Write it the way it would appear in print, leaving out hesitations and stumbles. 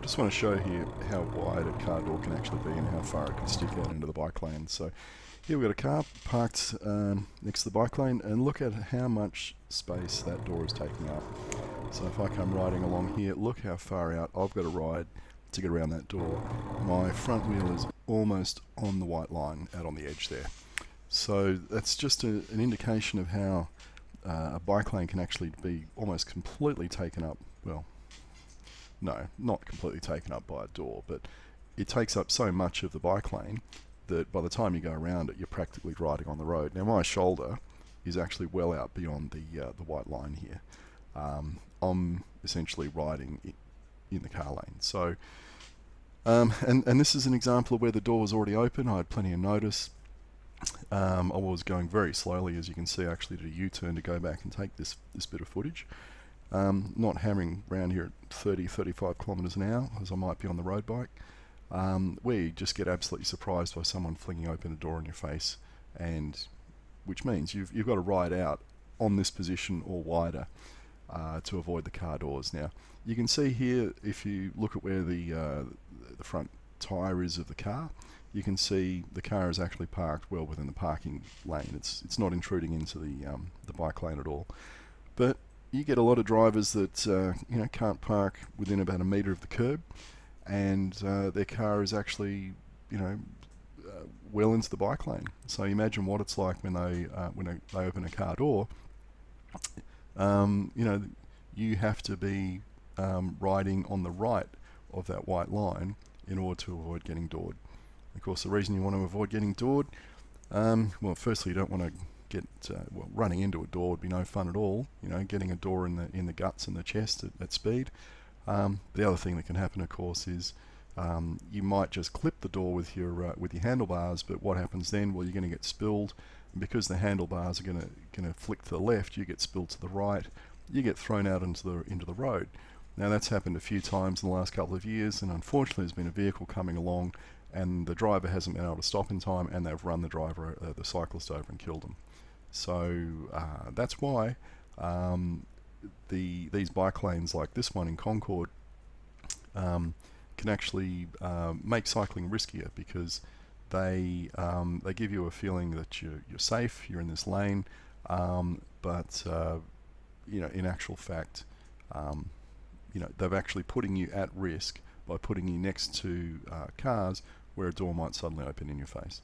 Just want to show here how wide a car door can actually be and how far it can stick out into the bike lane. So here we've got a car parked next to the bike lane, and look at how much space that door is taking up. So if I come riding along here, look how far out I've got to ride to get around that door. My front wheel is almost on the white line out on the edge there. So that's just an indication of how a bike lane can actually be almost completely taken up. Well, no, not completely taken up by a door, but it takes up so much of the bike lane that by the time you go around it, you're practically riding on the road. Now my shoulder is actually well out beyond the white line here. I'm essentially riding in the car lane. So, and this is an example of where the door was already open. I had plenty of notice. I was going very slowly, as you can see. I actually did a U-turn to go back and take this bit of footage. Not hammering around here at 30-35 kilometers an hour as I might be on the road bike, where you just get absolutely surprised by someone flinging open a door in your face, and which means you've got to ride out on this position or wider to avoid the car doors. Now you can see here, if you look at where the front tyre is of the car, you can see the car is actually parked well within the parking lane. It's not intruding into the bike lane at all. But you get a lot of drivers that can't park within about a metre of the curb, and their car is actually well into the bike lane. So imagine what it's like when they open a car door. You have to be riding on the right of that white line in order to avoid getting doored. Of course, the reason you want to avoid getting doored, well, firstly, you don't want to get running into a door would be no fun at all. Getting a door in the guts and the chest at speed. The other thing that can happen, of course, is you might just clip the door with your handlebars. But what happens then? Well, you're going to get spilled, and because the handlebars are going to flick to the left, you get spilled to the right. You get thrown out into the road. Now that's happened a few times in the last couple of years, and unfortunately, there's been a vehicle coming along, and the driver hasn't been able to stop in time, and they've run the cyclist over and killed him. So that's why these bike lanes like this one in Concord can actually make cycling riskier, because they give you a feeling that you're safe, you're in this lane, but in actual fact, they're actually putting you at risk by putting you next to cars where a door might suddenly open in your face.